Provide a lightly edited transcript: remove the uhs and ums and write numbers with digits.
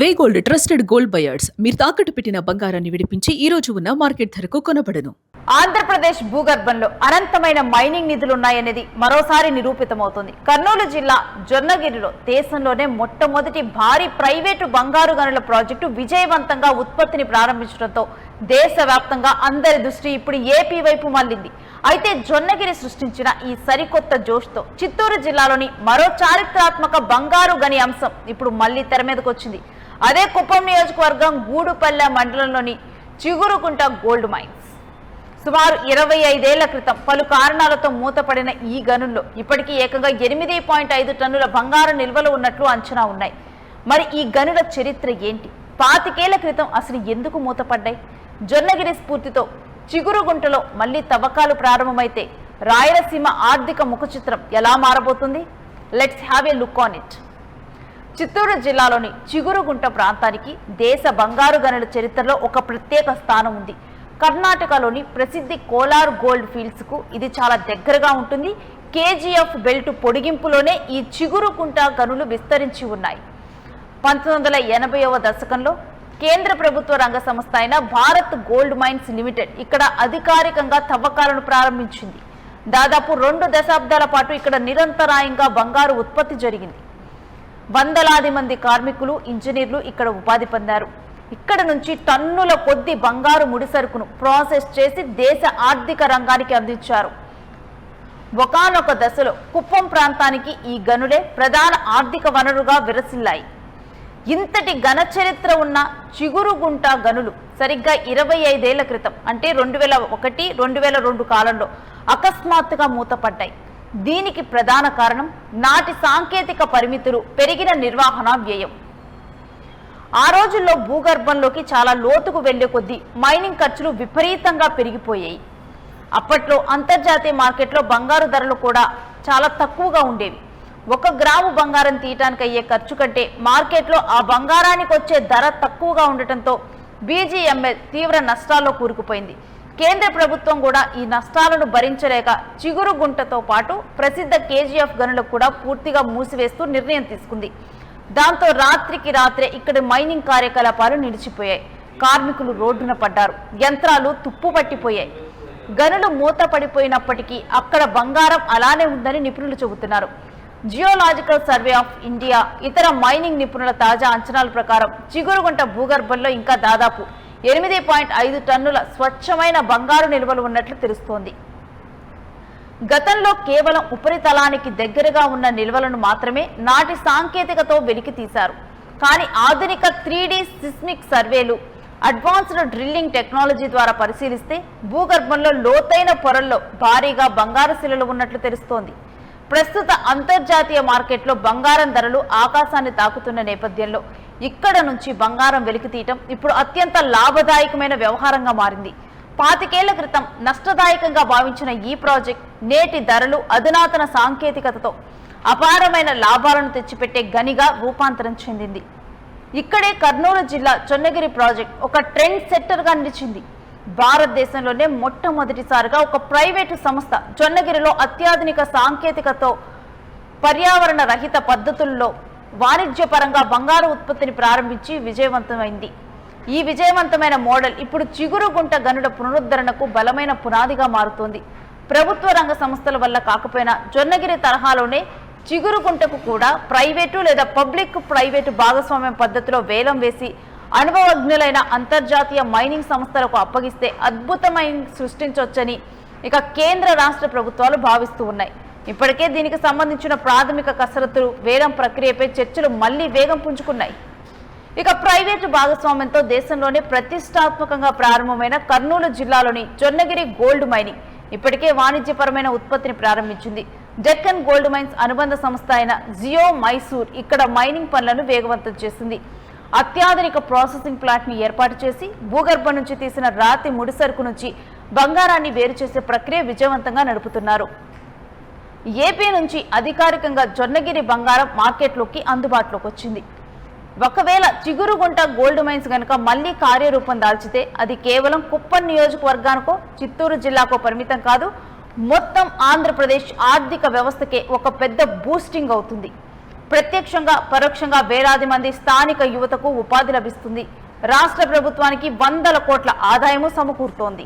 వే gold trusted gold buyers మీరు తాకట్టు పెట్టిన బంగారాన్ని విడిపించి ఈ రోజు ఉన్న మార్కెట్ ధరకు కొనబడను. ఆంధ్రప్రదేశ్ భూగర్భంలో అనంతమైన మైనింగ్ నిధులున్నాయనేది మరోసారి నిరూపితమవుతుంది. కర్నూలు జిల్లా జొన్నగిరిలో దేశంలోనే మొట్టమొదటి భారీ ప్రైవేటు బంగారు గనుల ప్రాజెక్టు విజయవంతంగా ఉత్పత్తిని ప్రారంభించడంతో దేశవ్యాప్తంగా అందరి దృష్టి ఇప్పుడు ఏపీ వైపు మళ్లింది. అయితే జొన్నగిరి సృష్టించిన ఈ సరికొత్త జోష్తో చిత్తూరు జిల్లాలోని మరో చారిత్రాత్మక బంగారు గని అంశం ఇప్పుడు మళ్లీ తెర మీదకు వచ్చింది. అదే కుప్పం నియోజకవర్గం గూడుపల్లె మండలంలోని చిగురుకుంట గోల్డ్ మైన్స్. సుమారు 25 ఏళ్ల క్రితం పలు కారణాలతో మూతపడిన ఈ గనుల్లో ఇప్పటికీ ఏకంగా 8.5 టన్నుల బంగారం నిల్వలు ఉన్నట్లు అంచనా ఉన్నాయి. మరి ఈ గనుల చరిత్ర ఏంటి? 25 ఏళ్ల క్రితం అసలు ఎందుకు మూతపడ్డాయి? జొన్నగిరి స్ఫూర్తితో చిగురుగుంటలో మళ్లీ తవ్వకాలు ప్రారంభమైతే రాయలసీమ ఆర్థిక ముఖచిత్రం ఎలా మారబోతుంది? Let's have a look on it. Chittoor జిల్లాలోని చిగురుగుంట ప్రాంతానికి దేశ బంగారు గనుల చరిత్రలో ఒక ప్రత్యేక స్థానం ఉంది. కర్ణాటకలోని ప్రసిద్ధి కోలార్ గోల్డ్ ఫీల్డ్స్ కు ఇది చాలా దగ్గరగా ఉంటుంది. కేజీఎఫ్ బెల్ట్ పొడిగింపులోనే ఈ చిగురుగుంట గనులు విస్తరించి ఉన్నాయి. 1980వ దశకంలో కేంద్ర ప్రభుత్వ రంగ సంస్థ అయిన భారత్ గోల్డ్ మైన్స్ లిమిటెడ్ ఇక్కడ అధికారికంగా తవ్వకాలను ప్రారంభించింది. దాదాపు 2 దశాబ్దాల పాటు ఇక్కడ నిరంతరాయంగా బంగారు ఉత్పత్తి జరిగింది. వందలాది మంది కార్మికులు, ఇంజనీర్లు ఇక్కడ ఉపాధి పొందారు. ఇక్కడ నుంచి టన్నుల కొద్ది బంగారు ముడిసరుకును ప్రాసెస్ చేసి దేశ ఆర్థిక రంగానికి అందించారు. ఒకానొక దశలో కుప్పం ప్రాంతానికి ఈ గనులే ప్రధాన ఆర్థిక వనరుగా విరసిల్లాయి. ఇంతటి ఘన చరిత్ర ఉన్న చిగురుగుంట గనులు సరిగ్గా 25 ఏళ్ల క్రితం అంటే 2001-2002 కాలంలో అకస్మాత్తుగా మూతపడ్డాయి. దీనికి ప్రధాన కారణం నాటి సాంకేతిక పరిమితులు, పెరిగిన నిర్వహణ వ్యయం. ఆ రోజుల్లో భూగర్భంలోకి చాలా లోతుకు వెళ్లే కొద్దీ మైనింగ్ ఖర్చులు విపరీతంగా పెరిగిపోయాయి. అప్పట్లో అంతర్జాతీయ మార్కెట్లో బంగారు ధరలు కూడా చాలా తక్కువగా ఉండేవి. 1 గ్రాము బంగారం తీయటానికి అయ్యే ఖర్చు కంటే మార్కెట్లో ఆ బంగారానికి వచ్చే ధర తక్కువగా ఉండటంతో బీజీఎంఎల్ తీవ్ర నష్టాల్లో కూరుకుపోయింది. కేంద్ర ప్రభుత్వం కూడా ఈ నష్టాలను భరించలేక చిగురుగుంటతో పాటు ప్రసిద్ధ కేజీఎఫ్ గనులకు కూడా పూర్తిగా మూసివేస్తూ నిర్ణయం తీసుకుంది. దాంతో రాత్రికి రాత్రే ఇక్కడ మైనింగ్ కార్యకలాపాలు నిలిచిపోయాయి. కార్మికులు రోడ్డున పడ్డారు. యంత్రాలు తుప్పు పట్టిపోయాయి. గనులు మూత పడిపోయినప్పటికీ అక్కడ బంగారం అలానే ఉందని నిపుణులు చెబుతున్నారు. జియోలాజికల్ సర్వే ఆఫ్ ఇండియా, ఇతర మైనింగ్ నిపుణుల తాజా అంచనాల ప్రకారం చిగురుగుంట భూగర్భంలో ఇంకా దాదాపు 8.5 టన్నుల స్వచ్ఛమైన బంగారు నిల్వలు ఉన్నట్లు తెలుస్తోంది. గతంలో కేవలం ఉపరితలానికి దగ్గరగా ఉన్న నిల్వలను మాత్రమే నాటి సాంకేతికతో వెలికి తీశారు. కానీ ఆధునిక 3D సిస్మిక్ సర్వేలు, అడ్వాన్స్డ్ డ్రిల్లింగ్ టెక్నాలజీ ద్వారా పరిశీలిస్తే భూగర్భంలో లోతైన పొరల్లో భారీగా బంగారు శిలలు ఉన్నట్లు తెలుస్తోంది. ప్రస్తుత అంతర్జాతీయ మార్కెట్లో బంగారం ధరలు ఆకాశాన్ని తాకుతున్న నేపథ్యంలో ఇక్కడ నుంచి బంగారం వెలికి తీయటం ఇప్పుడు అత్యంత లాభదాయకమైన వ్యవహారంగా మారింది. 25 ఏళ్ల క్రితం నష్టదాయకంగా భావించిన ఈ ప్రాజెక్ట్ నేటి ధరలు, అధునాతన సాంకేతికతతో అపారమైన లాభాలను తెచ్చిపెట్టే గనిగా రూపాంతరం చెందింది. ఇక్కడే కర్నూలు జిల్లా జొన్నగిరి ప్రాజెక్ట్ ఒక ట్రెండ్ సెట్టర్గా నిలిచింది. భారతదేశంలోనే మొట్టమొదటిసారిగా ఒక ప్రైవేటు సంస్థ జొన్నగిరిలో అత్యాధునిక సాంకేతికతో పర్యావరణ రహిత పద్ధతుల్లో వాణిజ్యపరంగా బంగారు ఉత్పత్తిని ప్రారంభించి విజయవంతమైంది. ఈ విజయవంతమైన మోడల్ ఇప్పుడు చిగురుగుంట గనుల పునరుద్ధరణకు బలమైన పునాదిగా మారుతోంది. ప్రభుత్వ రంగ సంస్థల వల్ల కాకపోయినా జొన్నగిరి తరహాలోనే చిగురుగుంటకు కూడా ప్రైవేటు లేదా పబ్లిక్ ప్రైవేటు భాగస్వామ్యం పద్ధతిలో వేలం వేసి అనుభవజ్ఞులైన అంతర్జాతీయ మైనింగ్ సంస్థలకు అప్పగిస్తే అద్భుతమైన సృష్టించవచ్చని ఇక కేంద్ర రాష్ట్ర ప్రభుత్వాలు భావిస్తూ ఉన్నాయి. ఇప్పటికే దీనికి సంబంధించిన ప్రాథమిక కసరత్తులు, వేలం ప్రక్రియపై చర్చలు మళ్లీ వేగం పుంజుకున్నాయి. ఇక ప్రైవేటు భాగస్వామ్యంతో దేశంలోనే ప్రతిష్టాత్మకంగా ప్రారంభమైన కర్నూలు జిల్లాలోని జొన్నగిరి గోల్డ్ మైనింగ్ ఇప్పటికే వాణిజ్యపరమైన ఉత్పత్తిని ప్రారంభించింది. డెక్కన్ గోల్డ్ మైన్స్ అనుబంధ సంస్థ అయిన జియో మైసూర్ ఇక్కడ మైనింగ్ పనులను వేగవంతం చేసింది. అత్యాధునిక ప్రాసెసింగ్ ప్లాంట్ ని ఏర్పాటు చేసి భూగర్భం నుంచి తీసిన రాతి ముడిసరుకు నుంచి బంగారాన్ని వేరు చేసే ప్రక్రియ విజయవంతంగా నడుపుతున్నారు. ఏపీ నుంచి అధికారికంగా జొన్నగిరి బంగారం మార్కెట్లోకి అందుబాటులోకి వచ్చింది. ఒకవేళ చిగురుగుంట గోల్డ్ మైన్స్ గనుక మళ్లీ కార్యరూపం దాల్చితే అది కేవలం కుప్పం నియోజకవర్గానికో చిత్తూరు జిల్లాకో పరిమితం కాదు, మొత్తం ఆంధ్రప్రదేశ్ ఆర్థిక వ్యవస్థకే ఒక పెద్ద బూస్టింగ్ అవుతుంది. ప్రత్యక్షంగా పరోక్షంగా వేలాది మంది స్థానిక యువతకు ఉపాధి లభిస్తుంది. రాష్ట్ర ప్రభుత్వానికి వందల కోట్ల ఆదాయము సమకూరుతోంది.